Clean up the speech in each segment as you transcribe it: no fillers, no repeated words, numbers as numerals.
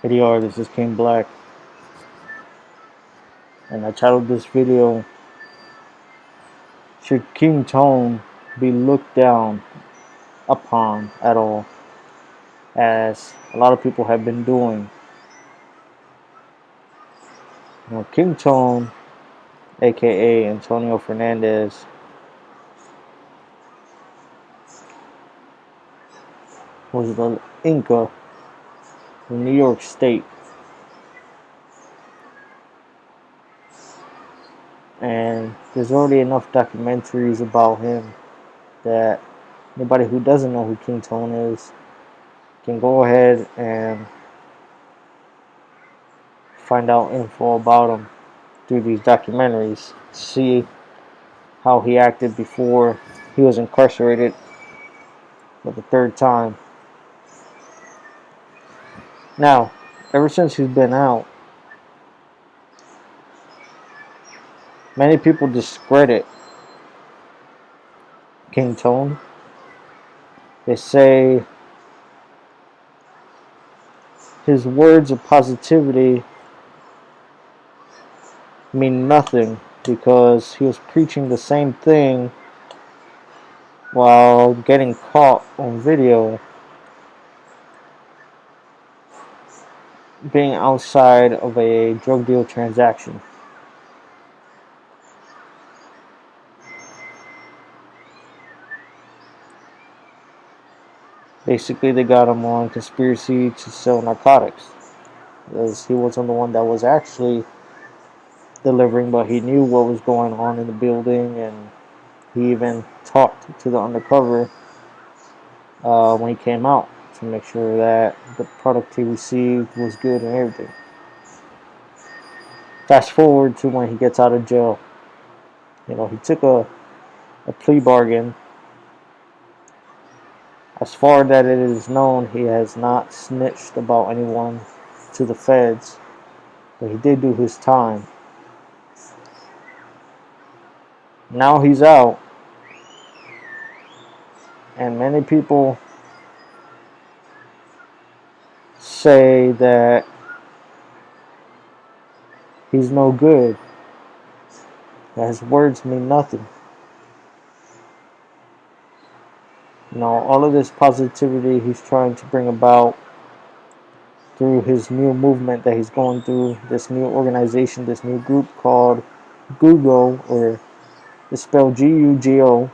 ADR, this is King Black, and I titled this video, Should King Tone be looked down upon at all, as a lot of people have been doing. King Tone, aka Antonio Fernandez, was the Inca in New York State. And there's already enough documentaries about him that anybody who doesn't know who King Tone is can go ahead and find out info about him through these documentaries. See how he acted before he was incarcerated for the third time. Now, ever since he's been out, many people discredit King Tone. They say his words of positivity mean nothing because he was preaching the same thing while getting caught on video being outside of a drug deal transaction. Basically, they got him on conspiracy to sell narcotics, because he wasn't the one that was actually delivering, but he knew what was going on in the building, and he even talked to the undercover when he came out to make sure that the product he received was good and everything. Fast forward to when he gets out of jail. He took a plea bargain. As far that it is known, he has not snitched about anyone to the feds, but he did do his time. Now he's out, and many people say that he's no good, that his words mean nothing. All of this positivity he's trying to bring about through his new movement that he's going through, this new organization, this new group called GUGO, or it's spelled GUGO,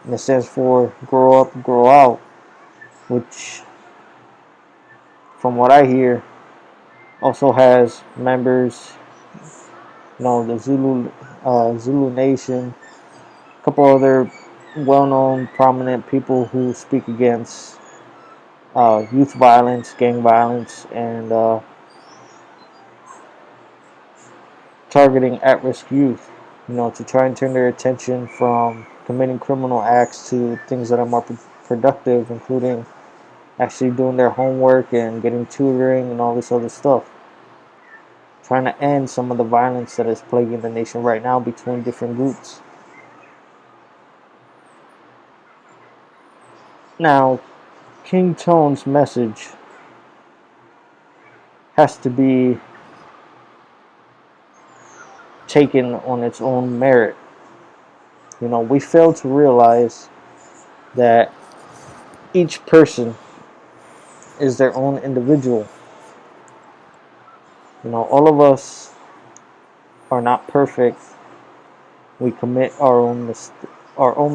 and it stands for Grow Up, Grow Out, which, from what I hear, also has members, the Zulu Nation, a couple other well-known, prominent people who speak against youth violence, gang violence, and targeting at-risk youth, to try and turn their attention from committing criminal acts to things that are more productive, including actually doing their homework and getting tutoring and all this other stuff. Trying to end some of the violence that is plaguing the nation right now between different groups. Now, King Tone's message has to be taken on its own merit. We fail to realize that each person is their own individual. All of us are not perfect. We commit our own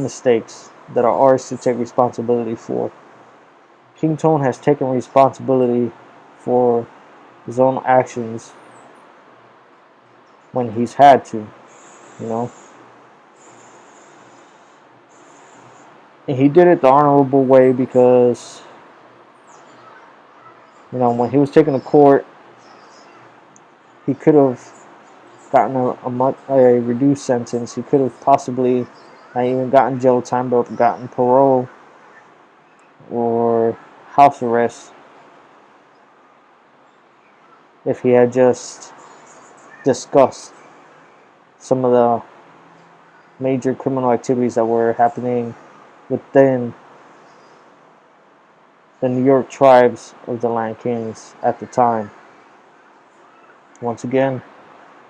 mistakes that are ours to take responsibility for. King Tone has taken responsibility for his own actions when he's had to, And he did it the honorable way because, when he was taken to court, he could have gotten a reduced sentence. He could have possibly not even gotten jail time, but gotten parole or house arrest if he had just discussed some of the major criminal activities that were happening within the New York tribes of the Land Kings at the time. Once again,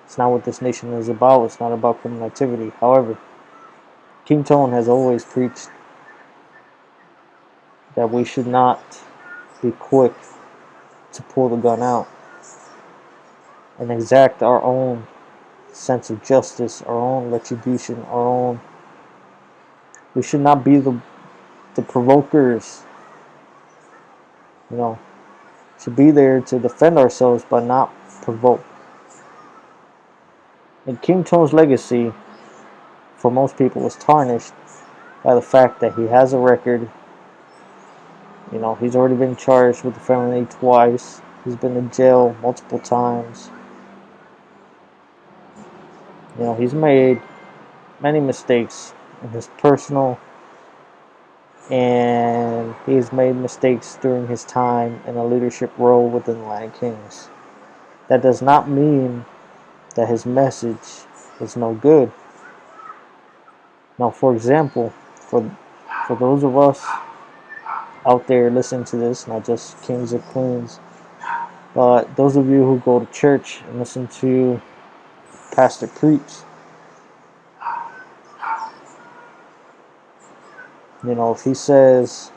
it's not what this nation is about. It's not about criminal activity. However, King Tone has always preached that we should not be quick to pull the gun out and exact our own sense of justice, our own retribution, our own. We should not be the provokers. You know, should be there to defend ourselves but not provoke. And King Tone's legacy, for most people, was tarnished by the fact that he has a record. You know, he's already been charged with a felony twice. He's been in jail multiple times. You know, he's made many mistakes in his personal, and he's made mistakes during his time in a leadership role within the Land Kings. That does not mean that his message is no good. Now, for example, for those of us out there listening to this, not just kings or queens, but those of you who go to church and listen to pastor preach, you know, if he says,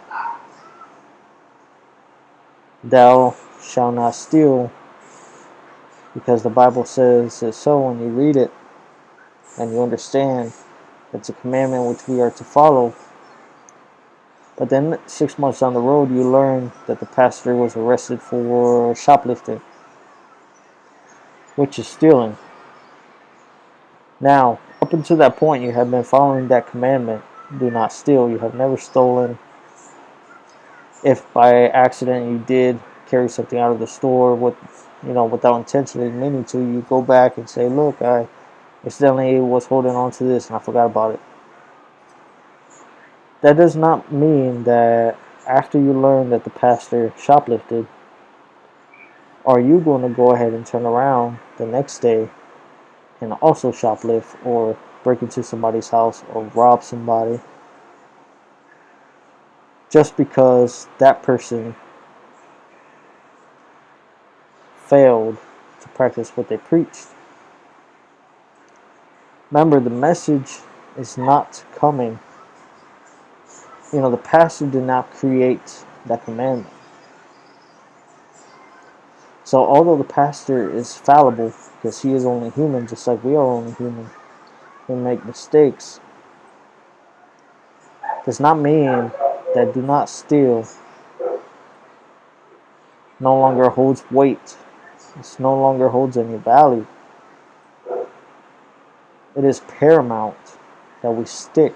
"Thou shalt not steal," because the Bible says it so when you read it and you understand it's a commandment which we are to follow. But then 6 months down the road, you learn that the pastor was arrested for shoplifting, which is stealing. Now, up until that point, you have been following that commandment: do not steal. You have never stolen. If by accident you did carry something out of the store without intentionally meaning to, you go back and say, "Look, I accidentally was holding on to this and I forgot about it." That does not mean that after you learn that the pastor shoplifted, are you going to go ahead and turn around the next day and also shoplift or break into somebody's house or rob somebody just because that person failed to practice what they preached? Remember, the message is not coming. You know, the pastor did not create that commandment. So although the pastor is fallible, because he is only human, just like we are only human, we make mistakes, does not mean that do not steal no longer holds weight. It no longer holds any value. It is paramount that we stick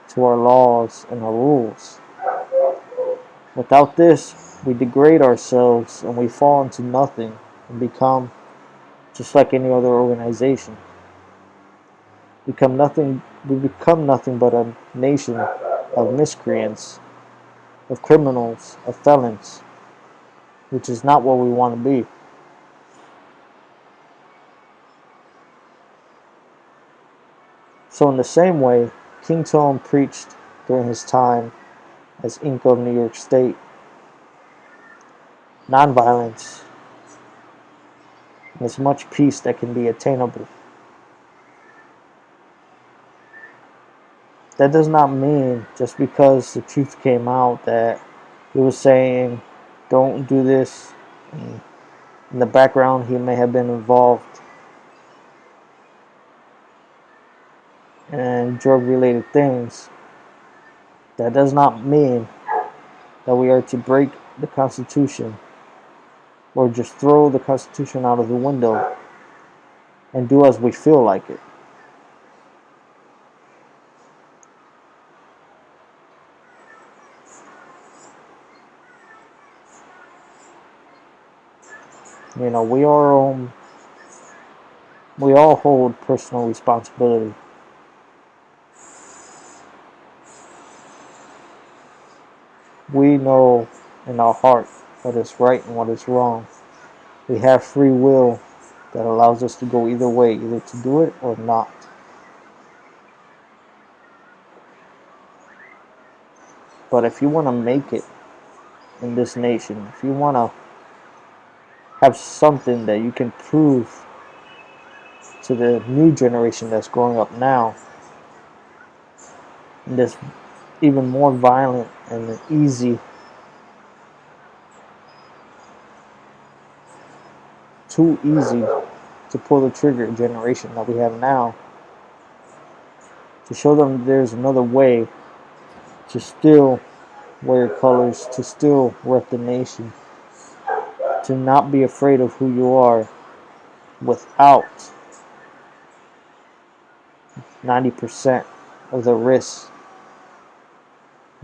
to our laws and our rules. Without this, we degrade ourselves and we fall into nothing and become just like any other organization. We become nothing but a nation of miscreants, of criminals, of felons, which is not what we want to be. So in the same way, King Tone preached during his time as Inca of New York State nonviolence and as much peace that can be attainable. That does not mean just because the truth came out that he was saying don't do this. And in the background, he may have been involved in drug-related things. That does not mean that we are to break the Constitution or just throw the Constitution out of the window and do as we feel like it. You know, we all hold personal responsibility. We know in our heart what is right and what is wrong. We have free will that allows us to go either way, either to do it or not. But if you want to make it in this nation, if you want to have something that you can prove to the new generation that's growing up now, and that's even more violent and easy, too easy to pull the trigger generation that we have now, to show them there's another way to still wear colors, to still rep the nation, to not be afraid of who you are without 90% of the risks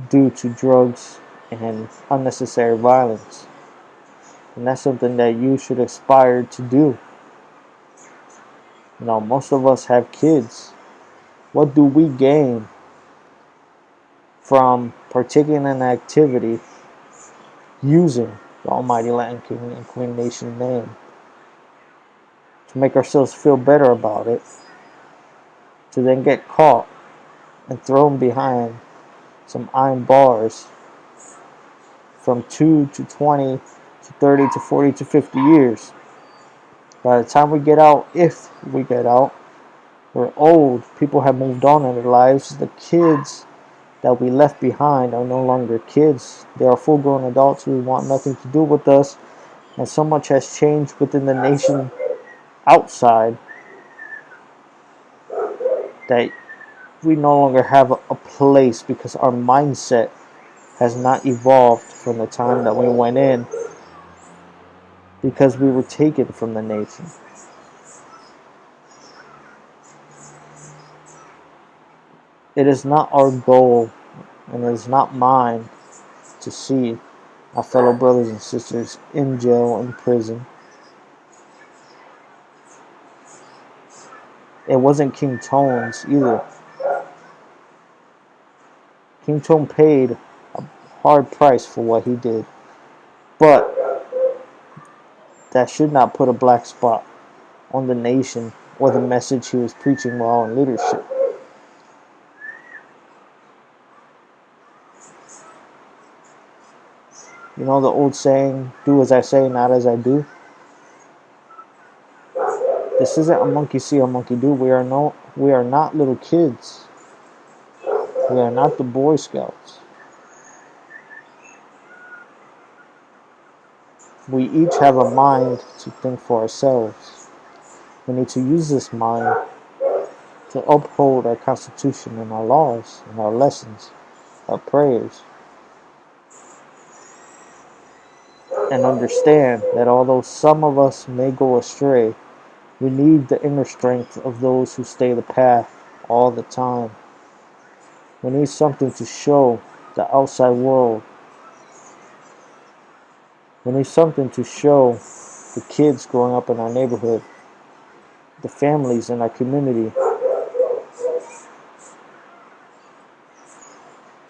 due to drugs and unnecessary violence. And that's something that you should aspire to do. You know, most of us have kids. What do we gain from partaking in an activity using the Almighty Latin King and Queen Nation name? To make ourselves feel better about it, to then get caught and thrown behind some iron bars from 2 to 20 to 30 to 40 to 50 years. By the time we get out, if we get out, we're old. People have moved on in their lives. The kids that we left behind are no longer kids. They are full-grown adults who want nothing to do with us. And so much has changed within the nation outside that we no longer have a place, because our mindset has not evolved from the time that we went in, because we were taken from the nation. It is not our goal, and it is not mine, to see our fellow brothers and sisters in jail and prison. It wasn't King Tone's either. King Tone paid a hard price for what he did, but that should not put a black spot on the nation or the message he was preaching while in leadership. You know the old saying, do as I say, not as I do? This isn't a monkey see, a monkey do. We are not little kids. We are not the Boy Scouts. We each have a mind to think for ourselves. We need to use this mind to uphold our Constitution and our laws and our lessons, our prayers, and understand that although some of us may go astray, we need the inner strength of those who stay the path all the time. We need something to show the outside world. We need something to show the kids growing up in our neighborhood, the families in our community,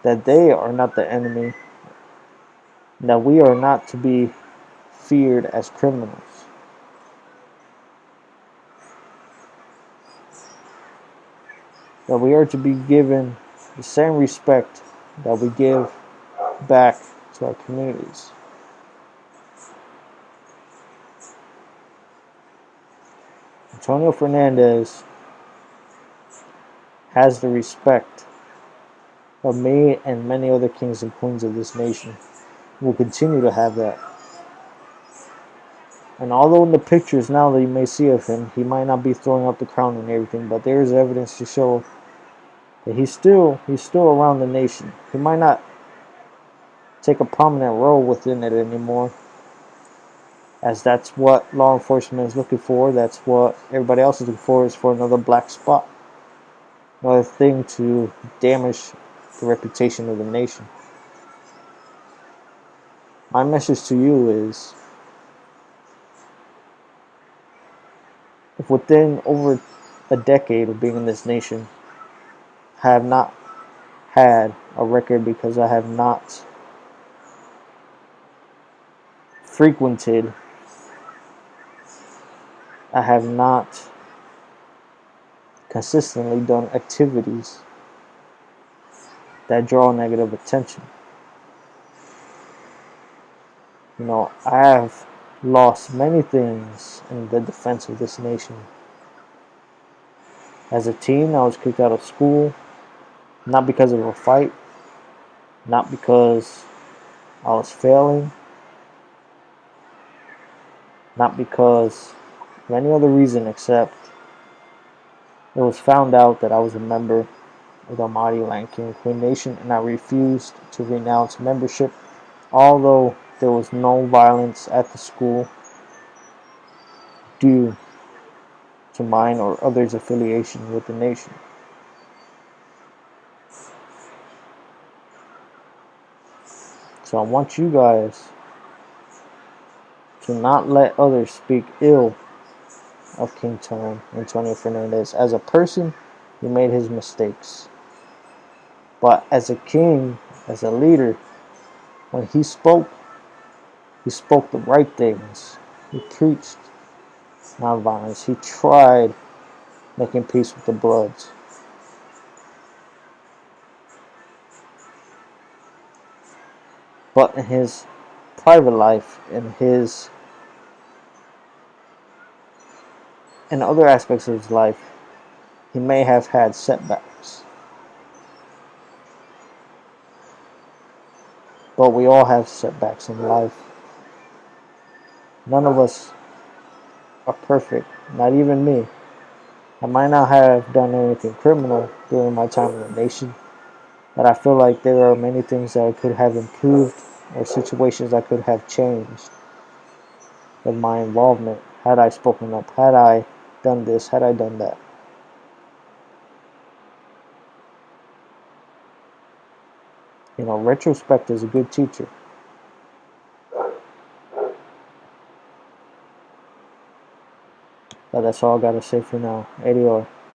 that they are not the enemy, that we are not to be feared as criminals. That we are to be given the same respect that we give back to our communities. Antonio Fernandez has the respect of me and many other kings and queens of this nation. Will continue to have that. And although in the pictures now that you may see of him, he might not be throwing up the crown and everything, but there is evidence to show that he's still around the nation. He might not take a prominent role within it anymore, as that's what law enforcement is looking for. That's what everybody else is looking for, is for another black spot, another thing to damage the reputation of the nation. My message to you is, if within over a decade of being in this nation, I have not had a record because I have not frequented, I have not consistently done activities that draw negative attention. I have lost many things in the defense of this nation. As a teen, I was kicked out of school, not because of a fight, not because I was failing, not because of any other reason except it was found out that I was a member of the Almighty Land King Queen Nation, and I refused to renounce membership, although there was no violence at the school due to mine or others' affiliation with the nation. So I want you guys to not let others speak ill of King Tone, Antonio Fernandez. As a person, he made his mistakes. But as a king, as a leader, when he spoke the right things. He preached nonviolence. He tried making peace with the Bloods. But in his private life, in other aspects of his life, he may have had setbacks. But we all have setbacks in life. None of us are perfect, not even me. I might not have done anything criminal during my time in the nation, but I feel like there are many things that I could have improved or situations I could have changed with my involvement had I spoken up, had I done this, had I done that. Retrospect is a good teacher. But that's all I gotta say for now. ADR.